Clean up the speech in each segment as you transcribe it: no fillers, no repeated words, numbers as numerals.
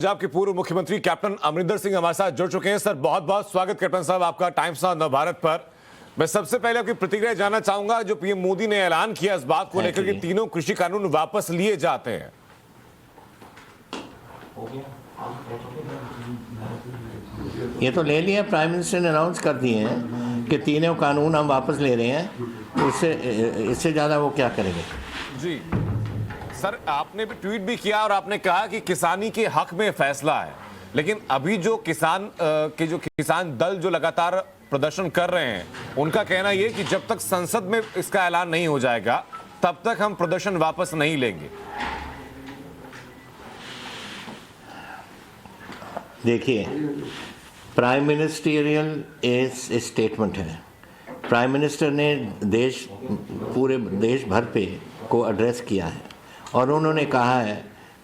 पंजाब के पूर्व मुख्यमंत्री कैप्टन अमरिंदर सिंह हमारे साथ जुड़ चुके हैं। सर बहुत बहुत स्वागत कैप्टन साहब आपका टाइम्स ऑफ नवभारत पर। मैं सबसे पहले आपकी प्रतिक्रिया जानना चाहूंगा, जो पीएम मोदी ने ऐलान किया इस बात को लेकर कि तीनों कृषि कानून वापस लिए जाते हैं। ये तो ले लिया, प्राइम मिनिस्टर ने अनाउंस कर दिए हैं कि तीनों कानून हम वापस ले रहे हैं। इससे ज़्यादा वो क्या करेंगे। जी सर, आपने भी ट्वीट भी किया और आपने कहा कि किसानी के हक में फैसला है, लेकिन अभी जो किसान दल जो लगातार प्रदर्शन कर रहे हैं, उनका कहना यह कि जब तक संसद में इसका ऐलान नहीं हो जाएगा तब तक हम प्रदर्शन वापस नहीं लेंगे। देखिए, प्राइम मिनिस्टेरियल स्टेटमेंट है। प्राइम मिनिस्टर ने पूरे देश भर पे को एड्रेस किया है और उन्होंने कहा है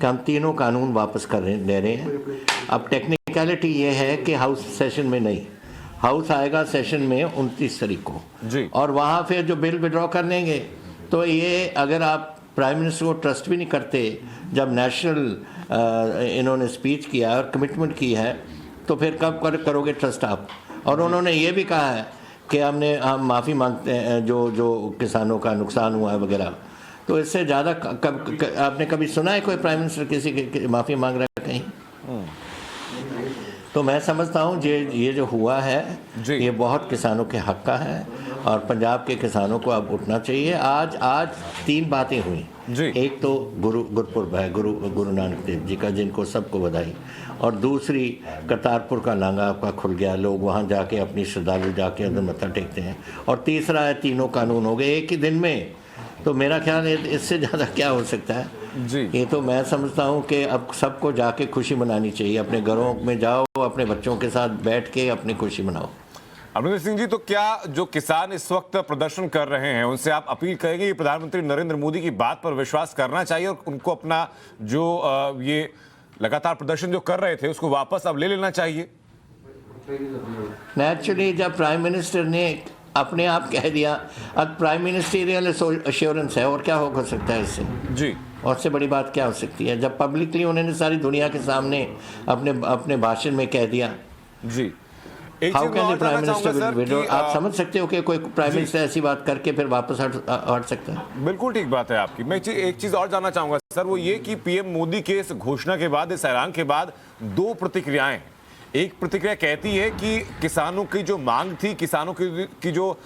कि हम तीनों कानून वापस ले रहे हैं। अब टेक्निकलिटी ये है कि हाउस सेशन में नहीं, हाउस आएगा सेशन में 29 तारीख को जी, और वहाँ फिर जो बिल विड्रॉ कर लेंगे। तो ये अगर आप प्राइम मिनिस्टर को ट्रस्ट भी नहीं करते, जब नेशनल इन्होंने स्पीच किया और कमिटमेंट की है, तो फिर कब करोगे ट्रस्ट आप। और उन्होंने ये भी कहा है कि हम माफ़ी मांगते हैं जो किसानों का नुकसान हुआ है वगैरह। तो इससे ज़्यादा आपने कभी सुना है कोई प्राइम मिनिस्टर किसी की माफ़ी मांग रहा है कहीं? तो मैं समझता हूँ ये जो हुआ है ये बहुत किसानों के हक का है और पंजाब के किसानों को अब उठना चाहिए। आज 3 बातें हुई। एक तो गुरपुरब है गुरु नानक देव जी का, जिनको सबको बधाई। और दूसरी, करतारपुर का लांगा आपका खुल गया, लोग वहाँ जाके अपनी श्रद्धालु जाके अंदर मत्था टेकते हैं। और तीसरा है तीनों कानून हो गए एक ही दिन में। तो मेरा ख्याल है इससे ज़्यादा क्या हो सकता है जी। ये तो मैं समझता हूँ कि अब सबको जाके खुशी मनानी चाहिए। अपने घरों में जाओ, अपने बच्चों के साथ बैठ के अपनी खुशी मनाओ। अमरिंदर सिंह जी, तो क्या जो किसान इस वक्त प्रदर्शन कर रहे हैं उनसे आप अपील करेंगे कि प्रधानमंत्री नरेंद्र मोदी की बात पर विश्वास करना चाहिए और उनको अपना जो ये लगातार प्रदर्शन जो कर रहे थे उसको वापस अब ले लेना चाहिए? नेचुरली जब प्राइम मिनिस्टर ने अपने आप कह दिया, अब प्राइम मिनिस्टेरियल एश्योरेंस है और क्या हो सकता है इससे जी, और से बड़ी बात क्या हो सकती है। जब पब्लिकली उन्होंने सारी दुनिया के सामने अपने भाषण में कह दिया जी। हाउ कैन प्राइम मिनिस्टर, आप समझ सकते हो कि कोई प्राइम मिनिस्टर ऐसी बात करके फिर वापस हट सकता है? बिल्कुल ठीक बात है आपकी। मैं एक चीज और जानना चाहूंगा सर, वो ये कि पीएम मोदी के इस घोषणा के बाद, इस ऐलान के बाद 2 प्रतिक्रियाएं। एक प्रतिक्रिया कहती है कि किसानों की जो मांग थी, किसानों की जो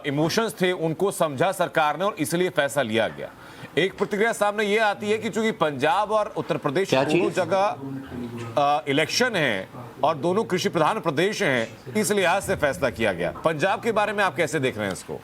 इमोशंस थे, उनको समझा सरकार ने और इसलिए फैसला लिया गया। एक प्रतिक्रिया सामने ये आती है कि चूंकि पंजाब और उत्तर प्रदेश दोनों जगह इलेक्शन है और दोनों कृषि प्रधान प्रदेश हैं, इस लिहाज से फैसला किया गया। पंजाब के बारे में आप कैसे देख रहे हैं इसको?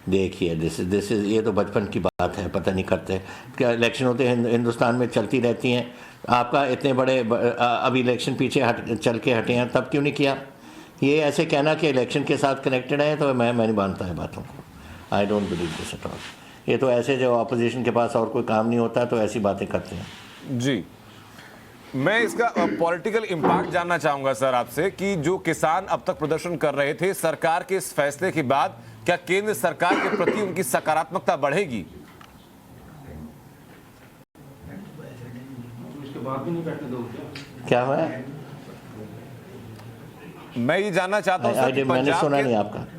देखिए, दिस इज ये तो बचपन की बात है, पता नहीं करते क्या इलेक्शन होते हैं हिंदुस्तान में, चलती रहती हैं। आपका इतने बड़े अभी इलेक्शन पीछे चल के हटे हैं, तब क्यों नहीं किया? ये ऐसे कहना कि इलेक्शन के साथ कनेक्टेड है, तो मैं नहीं मानता है बातों को। I don't believe this at all. ये तो ऐसे जो ऑपोजिशन के पास और कोई काम नहीं होता तो ऐसी बातें करते हैं। जी, मैं इसका पॉलिटिकल इम्पैक्ट जानना चाहूंगा सर आपसे कि जो किसान अब तक प्रदर्शन कर रहे थे, सरकार के इस फैसले के बाद क्या केंद्र सरकार के प्रति उनकी सकारात्मकता बढ़ेगी? क्या हुआ? मैं ये जानना चाहता हूं सर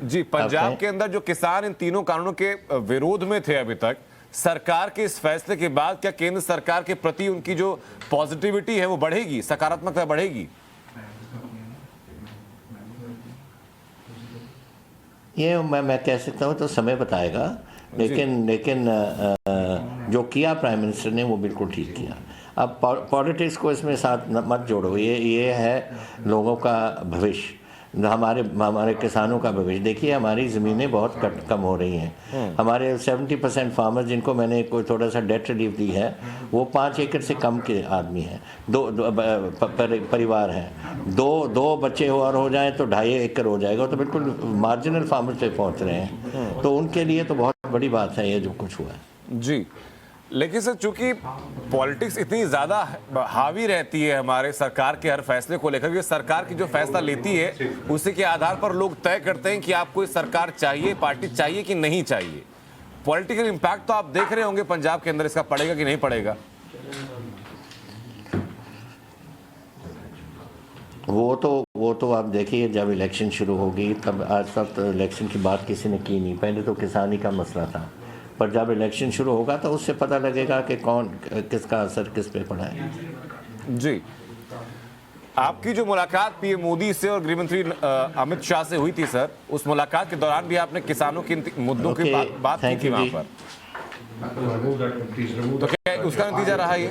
कि पंजाब के अंदर जो किसान इन तीनों कानूनों के विरोध में थे अभी तक, सरकार के इस फैसले के बाद क्या केंद्र सरकार के प्रति उनकी जो पॉजिटिविटी है वो बढ़ेगी, सकारात्मकता बढ़ेगी? ये मैं कह सकता हूँ तो समय बताएगा, लेकिन जो किया प्राइम मिनिस्टर ने वो बिल्कुल ठीक किया। अब पॉलिटिक्स को इसमें साथ मत जोड़ो। ये है लोगों का भविष्य, हमारे किसानों का भविष्य। देखिए, हमारी ज़मीनें बहुत कम हो रही हैं। हमारे 70% फार्मर्स जिनको मैंने कोई थोड़ा सा डेट रिलीफ दी है, वो 5 एकड़ से कम के आदमी हैं, परिवार हैं। दो बच्चे और हो जाएं तो 2.5 एकड़ हो जाएगा, तो बिल्कुल मार्जिनल फार्मर्स पे पहुंच रहे हैं। तो उनके लिए तो बहुत बड़ी बात है ये जो कुछ हुआ है। जी, लेकिन सर चूंकि पॉलिटिक्स इतनी ज्यादा हावी रहती है हमारे सरकार के हर फैसले को लेकर, सरकार की जो फैसला लेती है उसी के आधार पर लोग तय करते हैं कि आपको सरकार चाहिए, पार्टी चाहिए कि नहीं चाहिए। पॉलिटिकल इम्पैक्ट तो आप देख रहे होंगे पंजाब के अंदर, इसका पड़ेगा कि नहीं पड़ेगा? वो तो आप देखिए, जब इलेक्शन शुरू होगी तब, आज तक तो इलेक्शन की बात किसी ने की नहीं, पहले तो किसानी का मसला था, पर जब इलेक्शन शुरू होगा तो उससे पता लगेगा कि कौन किसका असर किस पे पड़ा है। जी, आपकी जो मुलाकात पीएम मोदी से और गृह मंत्री अमित शाह से हुई थी सर, उस मुलाकात के दौरान भी आपने किसानों के मुद्दों की बात की थी वहां पर, तो क्या उसका नतीजा रहा ये?